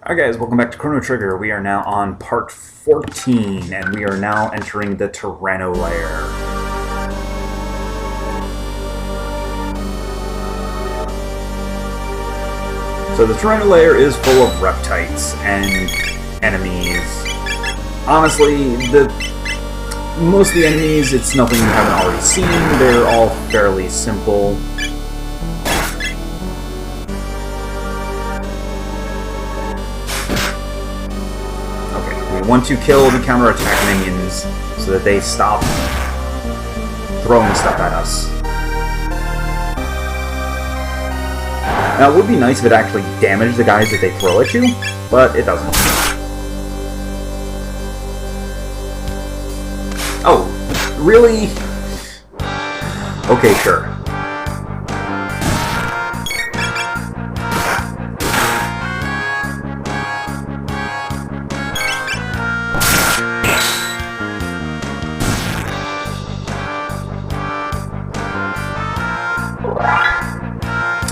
Alright guys, welcome back to Chrono Trigger. We are now on part 14, and we are now entering the Chrono layer. So the Chrono layer is full of reptites and enemies. Honestly, most of the enemies, it's nothing you haven't already seen. They're all fairly simple. We want to kill the counterattack minions so that they stop throwing stuff at us. Now, it would be nice if it actually damaged the guys that they throw at you, but it doesn't. Oh, really? Okay, sure.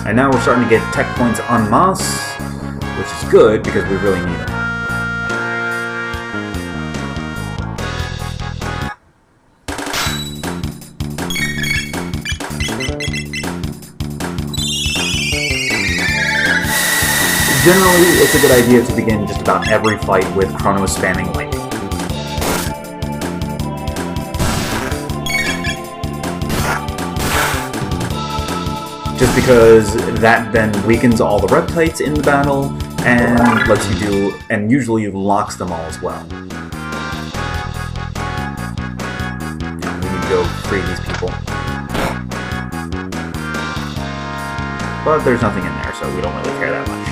And now we're starting to get tech points en masse, which is good because we really need them. Generally, it's a good idea to begin just about every fight with Chrono spamming Link. Just because that then weakens all the reptites in the battle and lets you do, and usually locks them all as well. Now we need to go free these people. But there's nothing in there, so we don't really care that much.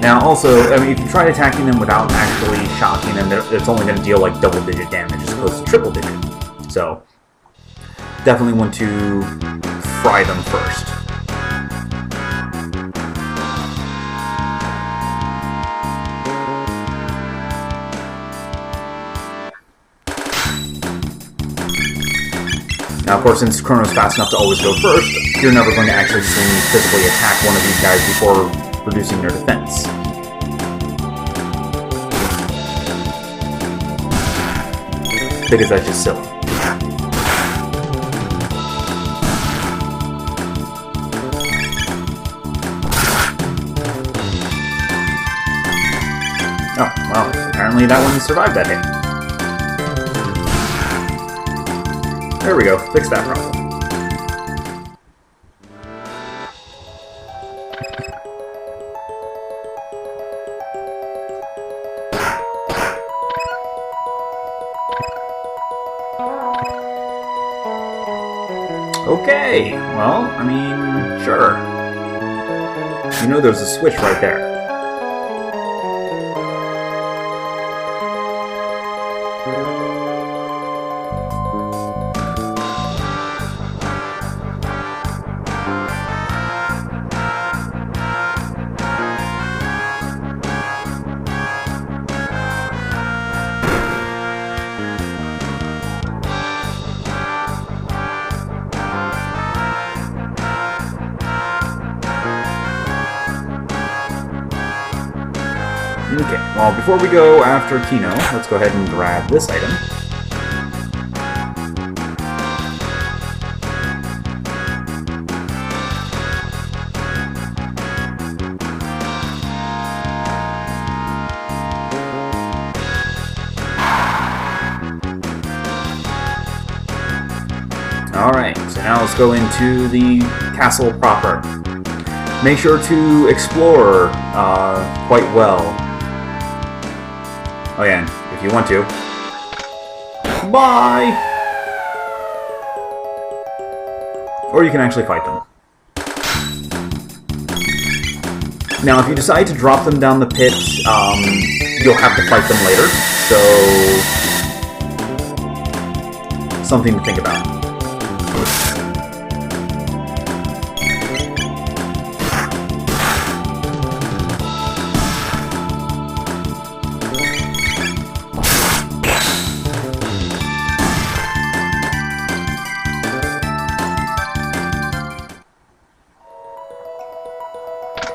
Now also, I mean, if you try attacking them without actually shocking them, it's only going to deal like double-digit damage as opposed to triple-digit. So, definitely want to fry them first. Now, of course, since Chrono's fast enough to always go first, you're never going to actually see me physically attack one of these guys before reducing their defense. Because that's just silly. Oh, well, apparently that one survived that hit. There we go, fix that problem. Okay, well, I mean, sure. You know there's a switch right there. Okay, well, before we go after Kino, let's go ahead and grab this item. Alright, so now let's go into the castle proper. Make sure to explore quite well. Oh yeah, if you want to. Bye! Or you can actually fight them. Now, if you decide to drop them down the pit, you'll have to fight them later, so something to think about.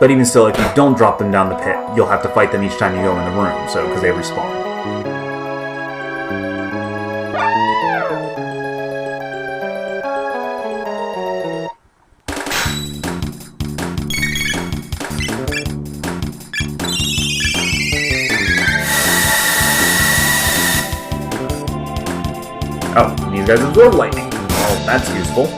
But even still, if you don't drop them down the pit, you'll have to fight them each time you go in the room, so because they respawn. Oh, and these guys absorb lightning. Well, that's useful.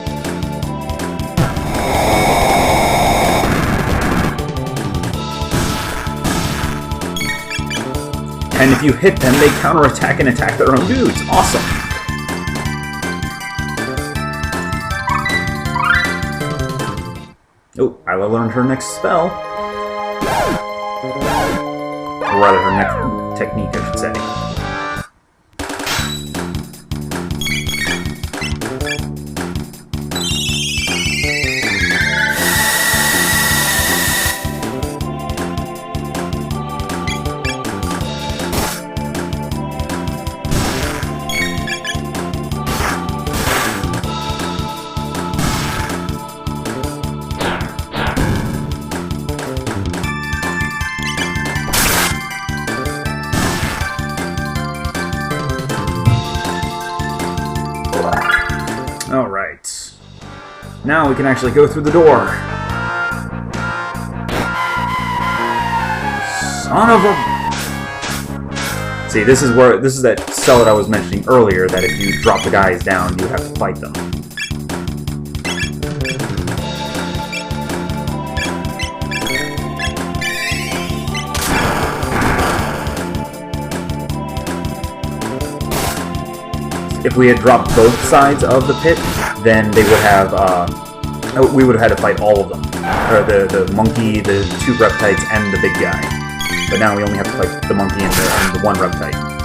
And if you hit them, they counterattack and attack their own dudes. Awesome! Oh, I learned her next spell. Or rather, her next technique, I should say. Alright. Now we can actually go through the door. Son of a... See, this is that cell that I was mentioning earlier, that if you drop the guys down, you have to fight them. If we had dropped both sides of the pit, then they would have, we would have had to fight all of them. Or the monkey, the 2 reptites, and the big guy. But now we only have to fight the monkey and the 1 reptite.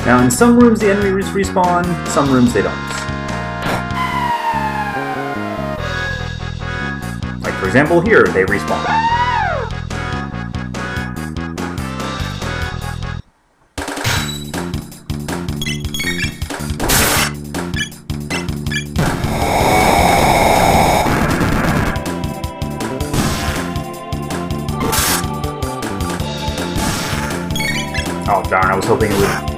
Now, in some rooms the enemies respawn, some rooms they don't. Like, for example, here, they respawn. Oh, darn, I was hoping it would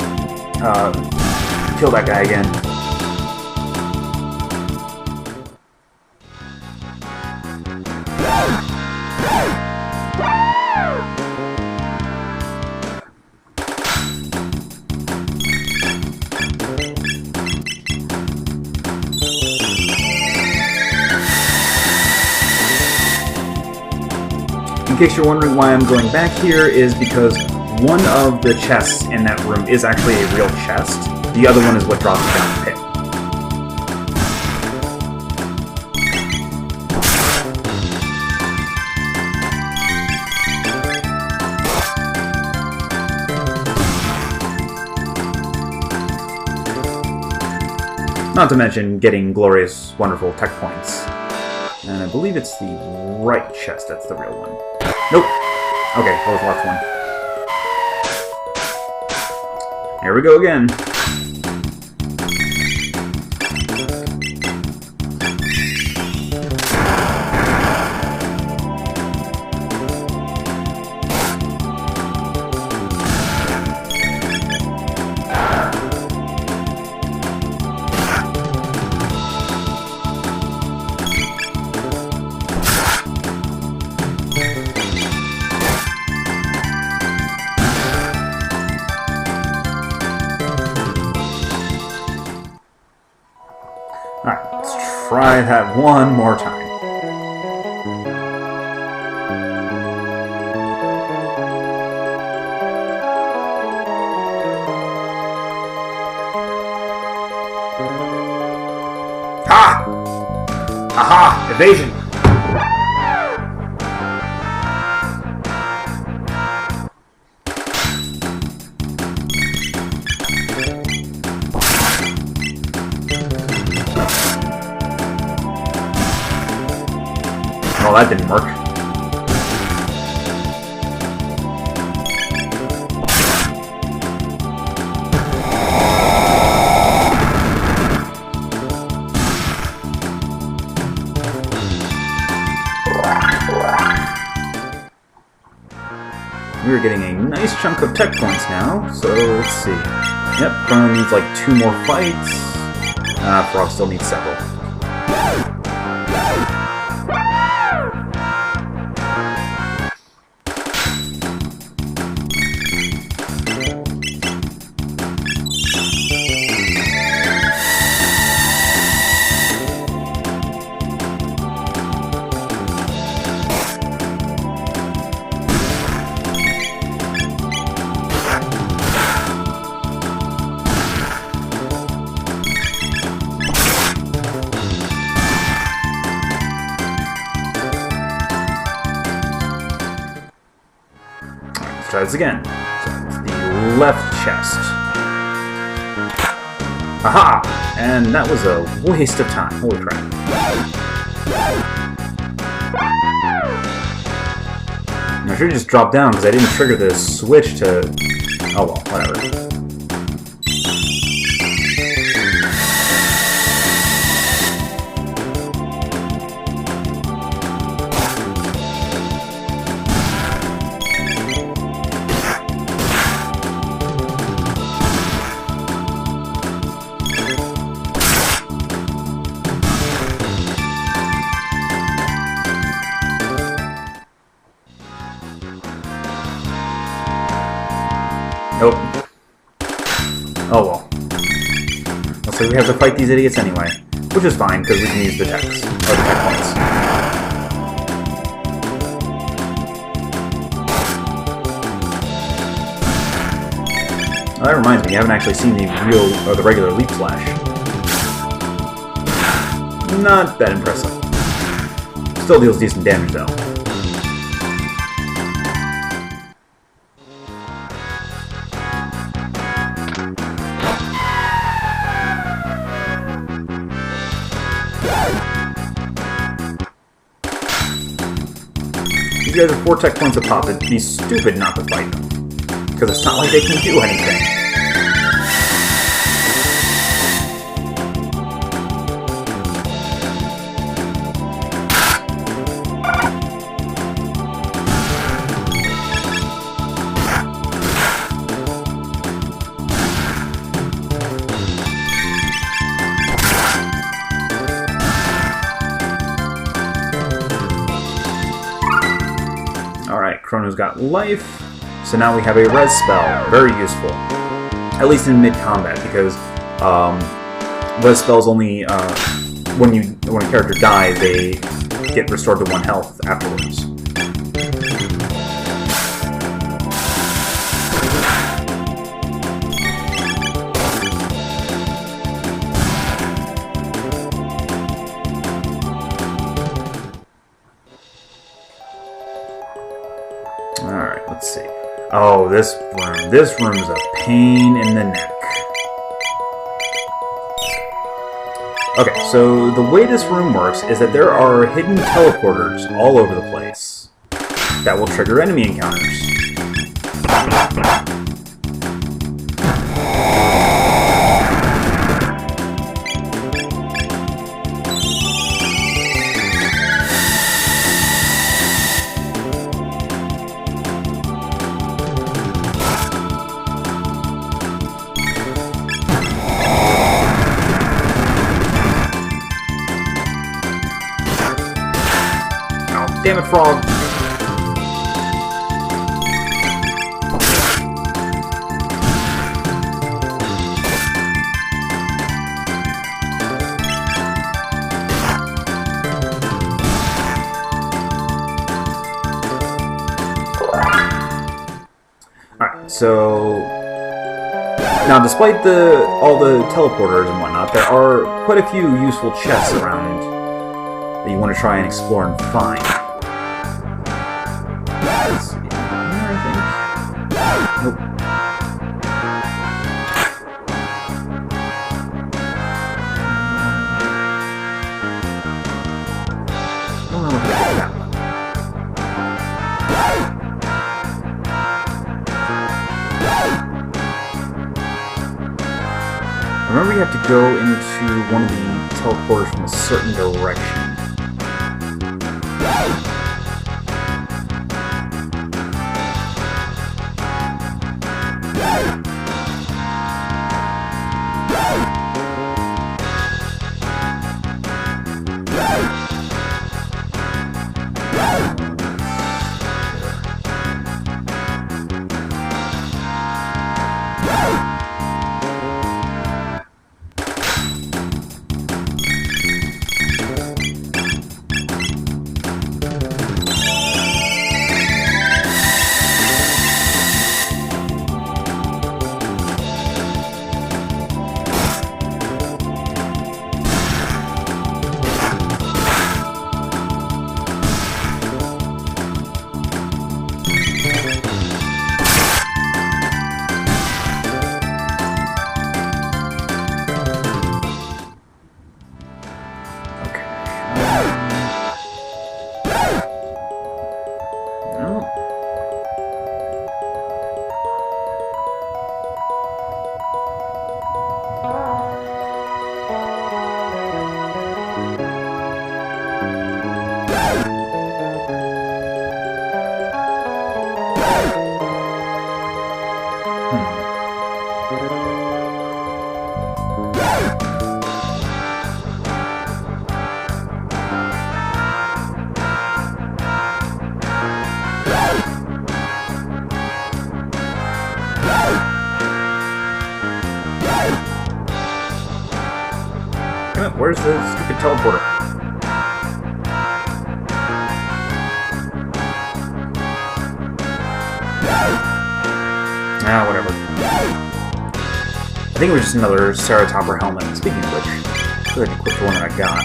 kill that guy again. In case you're wondering why I'm going back here, is because one of the chests in that room is actually a real chest. The other one is what drops you down the pit. Not to mention getting glorious, wonderful tech points. And I believe it's the right chest that's the real one. Nope. Okay, that was left one. Here we go again. Alright, let's try that one more time. Ha! Aha! Evasion! Well, that didn't work. We're getting a nice chunk of tech points now, so let's see. Yep, Chrono needs like 2 more fights. Frog still needs several. Try this again. So it's the left chest. Aha! And that was a waste of time. Holy crap. I should have just dropped down because I didn't trigger the switch to... Oh well, whatever. Nope. Oh well. So we have to fight these idiots anyway. Which is fine, because we can use the techs. Or the tech points. Oh, that reminds me, you haven't actually seen the regular leap slash. Not that impressive. Still deals decent damage though. These guys are 4 tech points a pop. It'd be stupid not to fight them. Because it's not like they can do anything. Alright, Chrono's got life, so now we have a res spell. Very useful. At least in mid-combat, because res spells only, when a character dies, they get restored to 1 health afterwards. Alright, let's see. Oh, this room. This room is a pain in the neck. Okay, so the way this room works is that there are hidden teleporters all over the place that will trigger enemy encounters. Damn it, frog! Alright, so... Now, despite all the teleporters and whatnot, there are quite a few useful chests around that you want to try and explore and find. Nope. I don't know what to do with that. we have to go into one of the teleporters from a certain direction. Where's the stupid teleporter? Ah, whatever. I think it was just another Ceratopper helmet. Speaking of which, go ahead and equip the one that I got.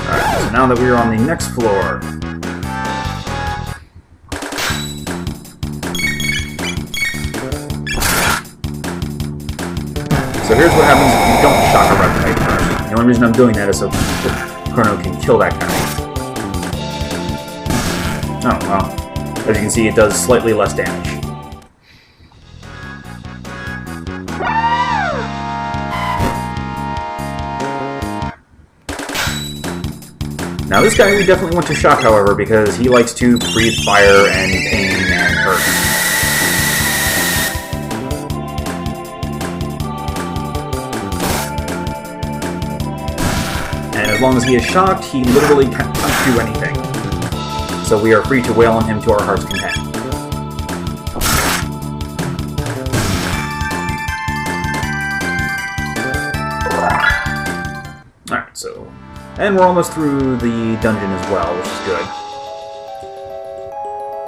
Alright, so now that we are on the next floor, so here's what happens if you don't shock a reptite first. The only reason I'm doing that is so Chrono can kill that guy. Oh, well. As you can see, it does slightly less damage. Now this guy we definitely want to shock, however, because he likes to breathe fire and pain and hurt. And as long as he is shocked, he literally can't do anything. So we are free to wail on him to our heart's content. Alright, so... and we're almost through the dungeon as well, which is good.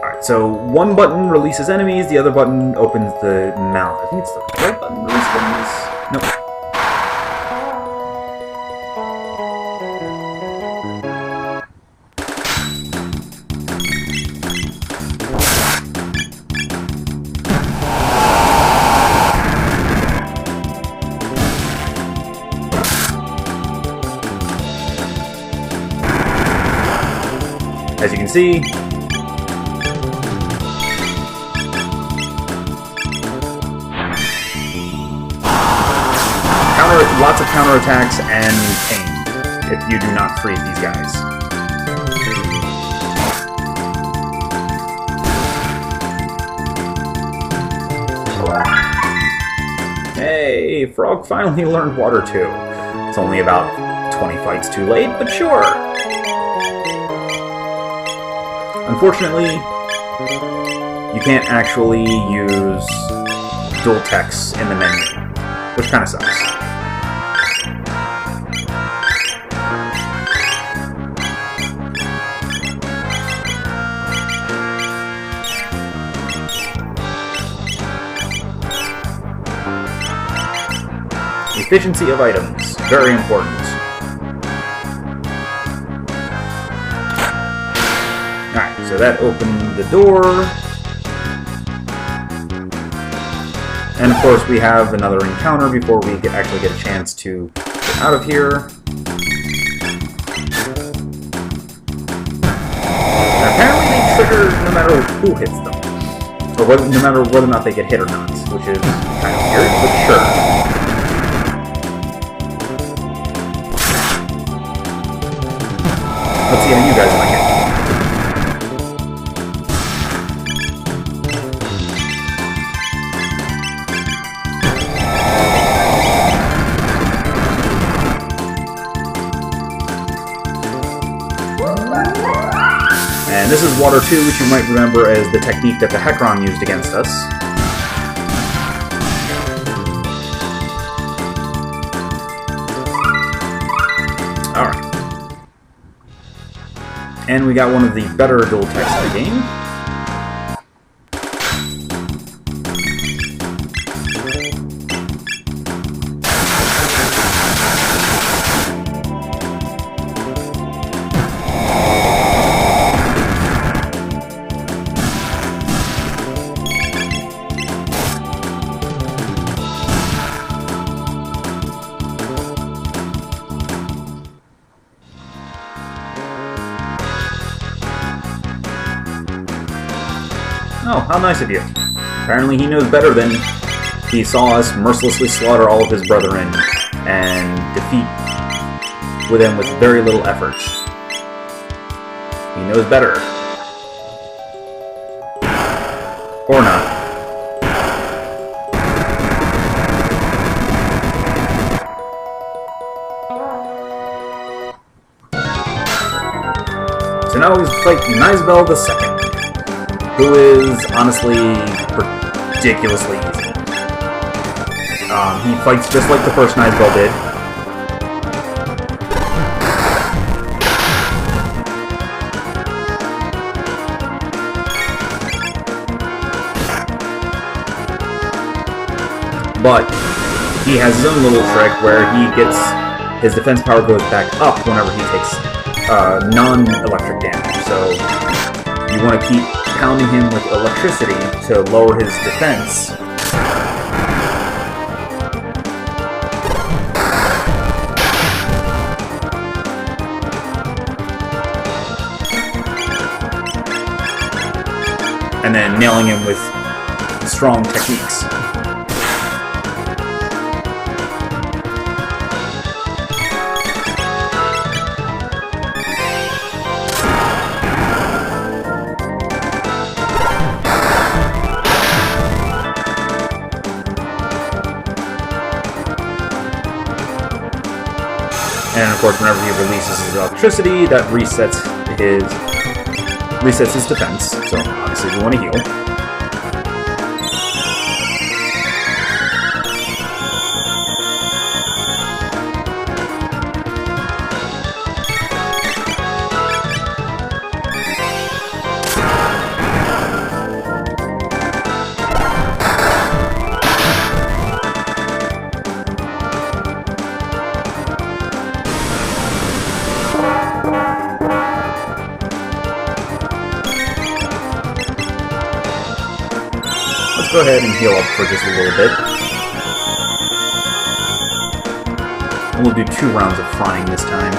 Alright, so one button releases enemies, the other button opens the mouth. I think it's the right button releases enemies. Nope. As you can see, lots of counterattacks and pain if you do not freeze these guys. Hey, Frog finally learned Water too. It's only about 20 fights too late, but sure. Unfortunately, you can't actually use dual text in the menu, which kind of sucks. Efficiency of items, very important. So that opened the door. And of course we have another encounter before we actually get a chance to get out of here. matter who hits them. Or no matter whether or not they get hit or not, which is kind of weird, but sure. Let's see how you guys like it. And this is Water 2, which you might remember as the technique that the Hecaron used against us. Alright. And we got one of the better dual techs of the game. Oh, how nice of you. Apparently he knows better than he saw us mercilessly slaughter all of his brethren and defeat them with very little effort. He knows better. Or not. So now we fight Nizbel II. Who is, honestly, ridiculously easy. He fights just like the first Nizbel did. But he has his own little trick where his defense power goes back up whenever he takes non-electric damage. So you want to keep pounding him with electricity to lower his defense. And then nailing him with strong techniques. And of course, whenever he releases his electricity, that resets his defense. So obviously, we want to heal. Let's go ahead and heal up for just a little bit. And we'll do 2 rounds of frying this time.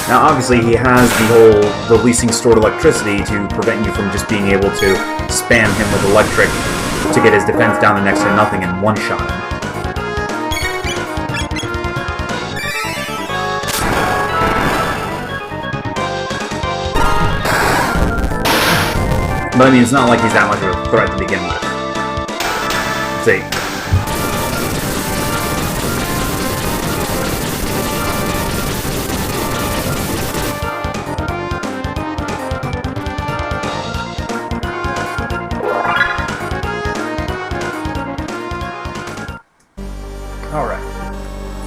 Now, obviously, he has the whole releasing stored electricity to prevent you from just being able to spam him with electric to get his defense down to next to nothing and one-shot him. But I mean, it's not like he's that much of a threat to begin with. See.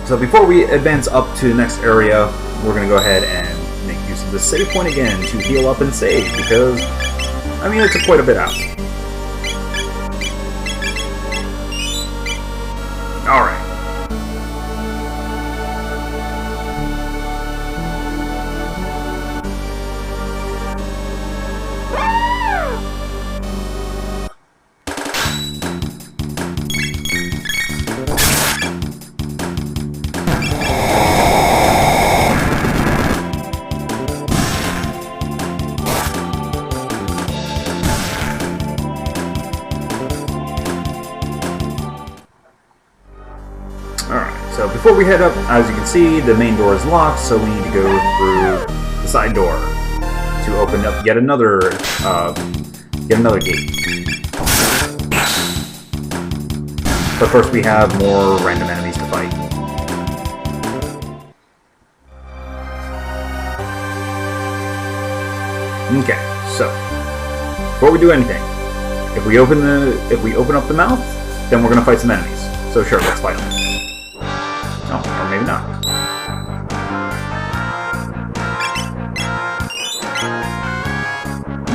So before we advance up to the next area, we're going to go ahead and make use of the save point again to heal up and save, because, I mean, it took quite a bit out. Alright. before we head up, as you can see, the main door is locked, so we need to go through the side door to open up yet another gate. But first we have more random enemies to fight. Okay, so before we do anything, if we open up the mouth, then we're gonna fight some enemies. So sure, let's fight them. Oh, or maybe not.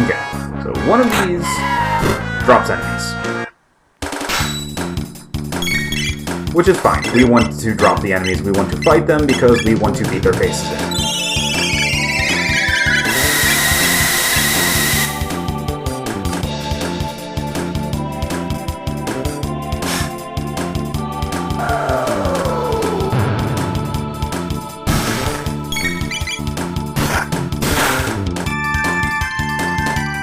Okay, so one of these drops enemies. Which is fine. We want to drop the enemies, we want to fight them because we want to beat their faces in.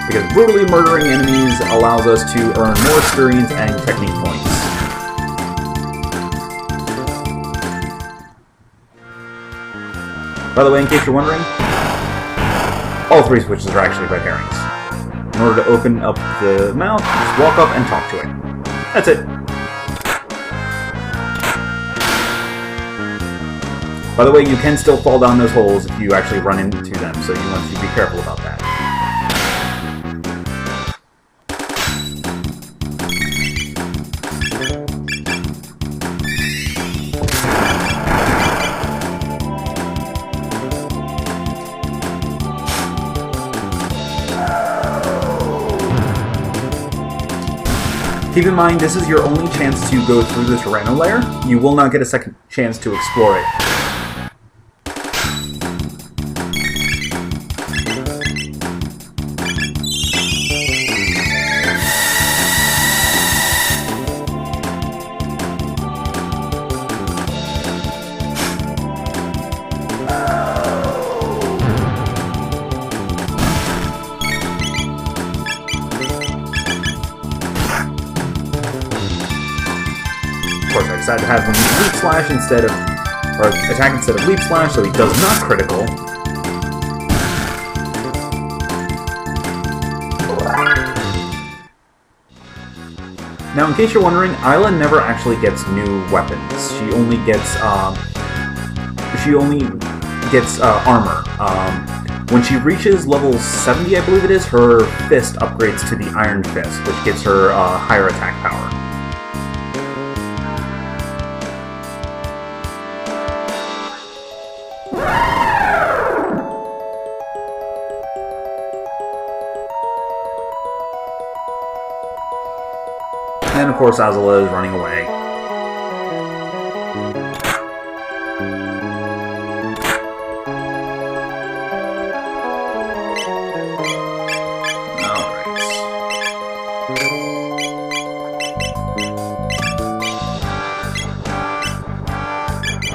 Because brutally murdering enemies allows us to earn more experience and technique points. By the way, in case you're wondering, all three switches are actually red herrings. In order to open up the mouth, just walk up and talk to it. That's it. By the way, you can still fall down those holes if you actually run into them, so you want to be careful about that. Keep in mind, this is your only chance to go through the Chrono layer. You will not get a second chance to explore it. Of course, I decided to have him Leap Slash instead of, or attack instead of Leap Slash, so he does not critical. Now, in case you're wondering, Isla never actually gets new weapons. She only gets armor. When she reaches level 70, I believe it is, her fist upgrades to the Iron Fist, which gives her higher attack power. And of course, Azula is running away.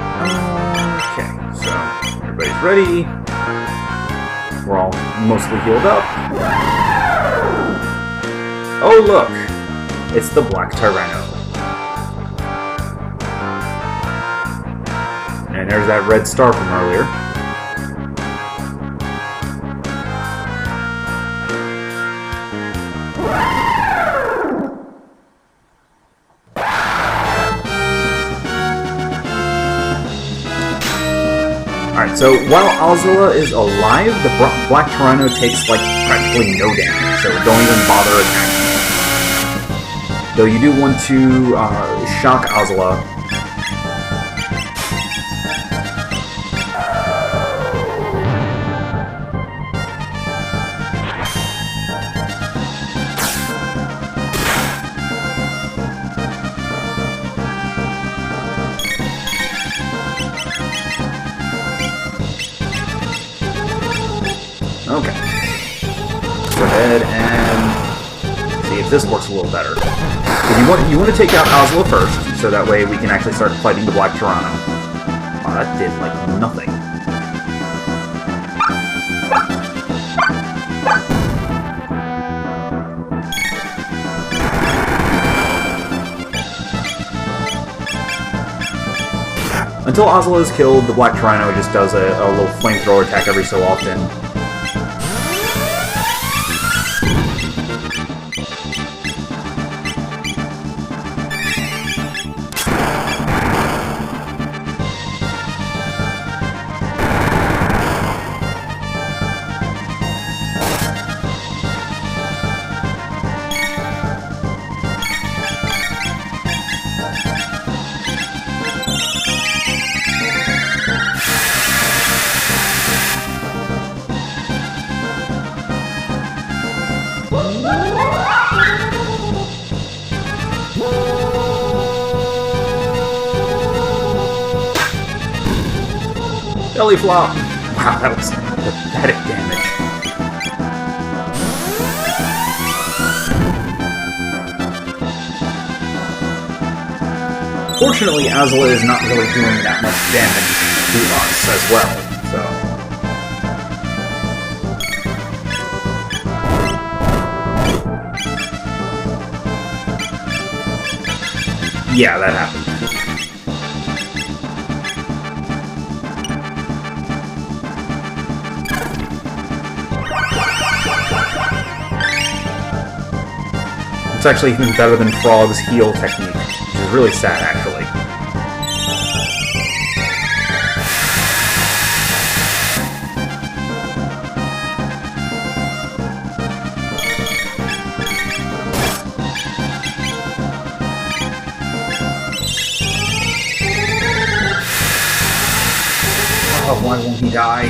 Alright. Okay, so everybody's ready. We're all mostly healed up. Oh, look! It's the Black Tyranno. And there's that red star from earlier. Alright, so while Azula is alive, the Black Tyranno takes like practically no damage, so don't even bother attacking. Though you do want to shock Azula. Okay. Go ahead and see if this works a little better. You want to take out Azula first, so that way we can actually start fighting the Black Tyranno. Oh, that did, like, nothing. until Ozzel is killed, the Black Chrono just does a little flamethrower attack every so often. Belly flop! Wow, that was pathetic damage. Fortunately, Azla is not really doing that much damage to us as well, so... Yeah, that happened. It's actually even better than Frog's heal technique, which is really sad, actually. Oh, why won't he die?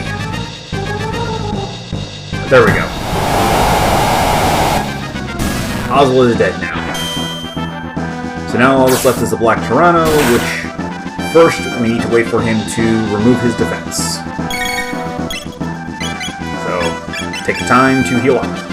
There we go. Ozzel is dead now. So now all that's left is the Black Chrono, which first we need to wait for him to remove his defense. So take the time to heal up.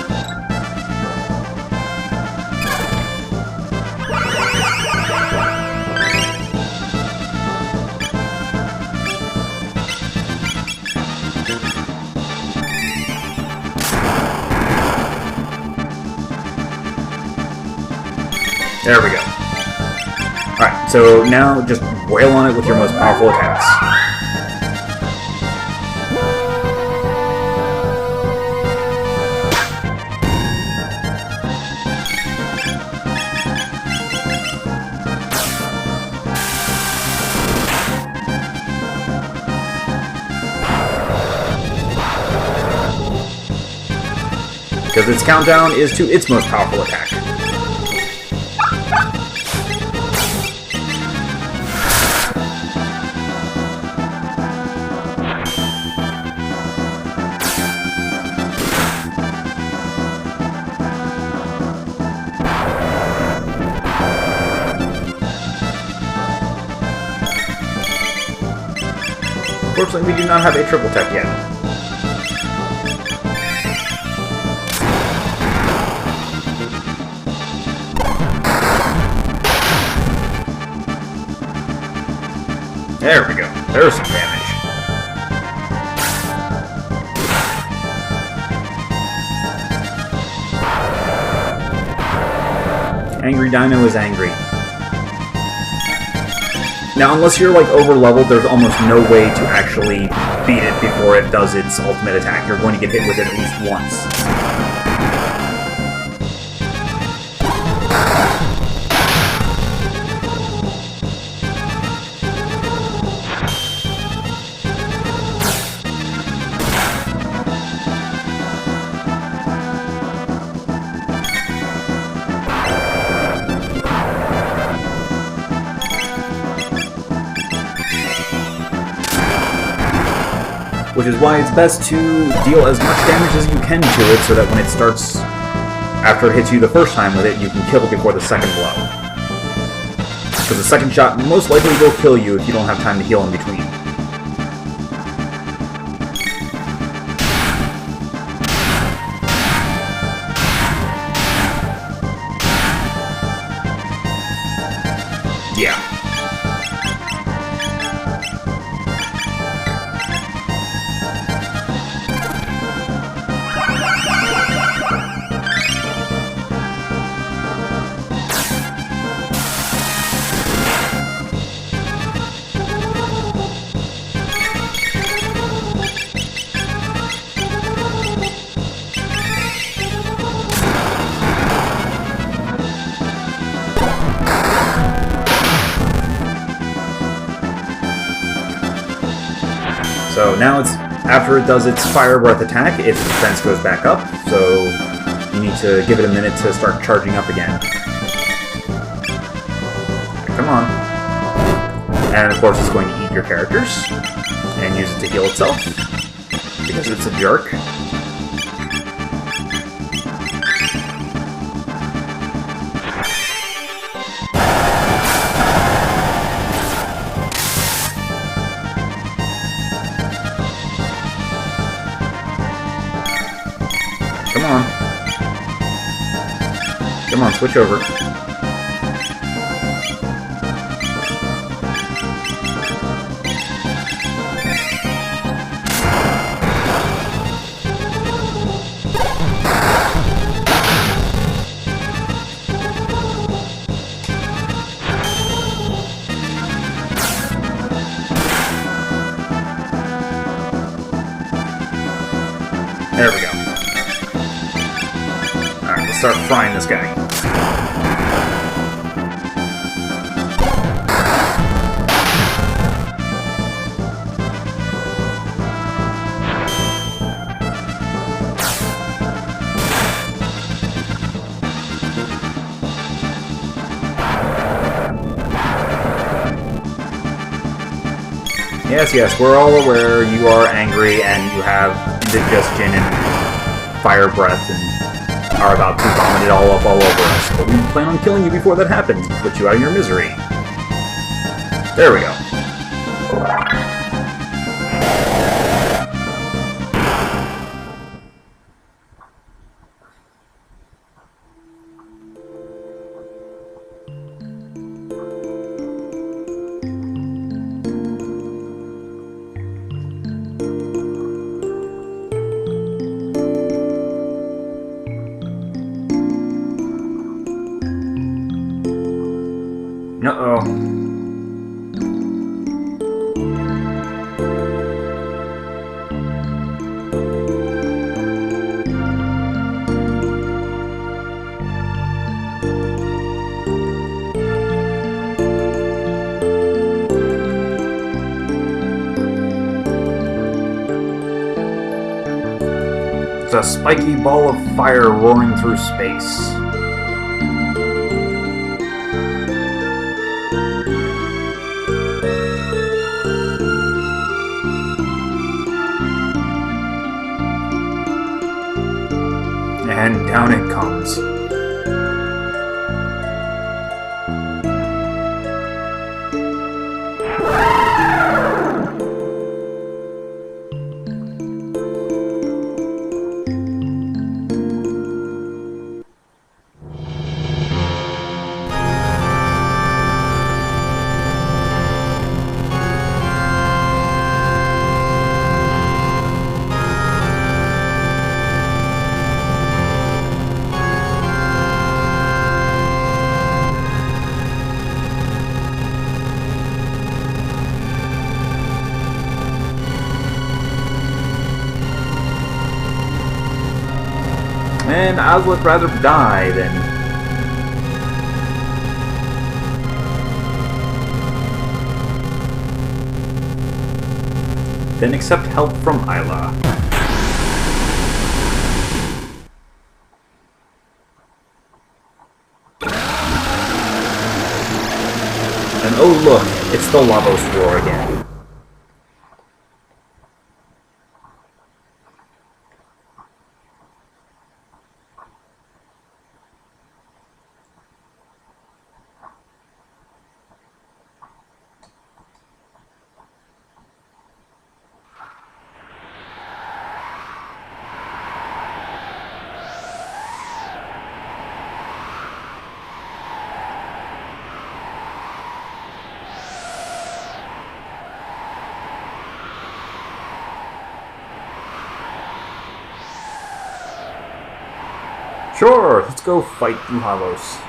There we go. Alright, so now just wail on it with your most powerful attacks. Because its countdown is to its most powerful attack. Unfortunately, we do not have a triple tech yet. There we go. There's some damage. Angry Dino is angry. Now, unless you're, like, over-leveled, there's almost no way to actually beat it before it does its ultimate attack. You're going to get hit with it at least once. Which is why it's best to deal as much damage as you can to it, so that when it starts, after it hits you the first time with it, you can kill it before the second blow. Because the second shot most likely will kill you if you don't have time to heal in between. Yeah. So now it's after it does its fire breath attack, its defense goes back up. So you need to give it a minute to start charging up again. Come on. And of course it's going to eat your characters and use it to heal itself because it's a jerk. Come on. Come on, switch over. There we go. Alright, let's start frying this guy. Yes, we're all aware you are angry and you have indigestion and fire breath and are about to vomit it all up all over us. But we plan on killing you before that happens to put you out of your misery. There we go. Uh-oh. It's a spiky ball of fire roaring through space. And down it comes. And I would rather die than accept help from Isla. And oh look, it's the Lavos War again. Sure, let's go fight Lavos.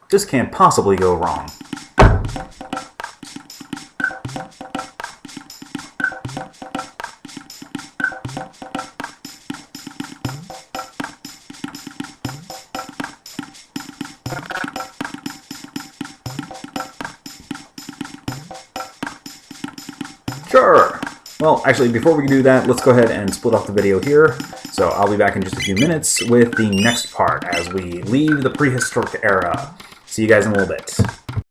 This can't possibly go wrong. Well, actually, before we do that, let's go ahead and split off the video here. So I'll be back in just a few minutes with the next part as we leave the prehistoric era. See you guys in a little bit.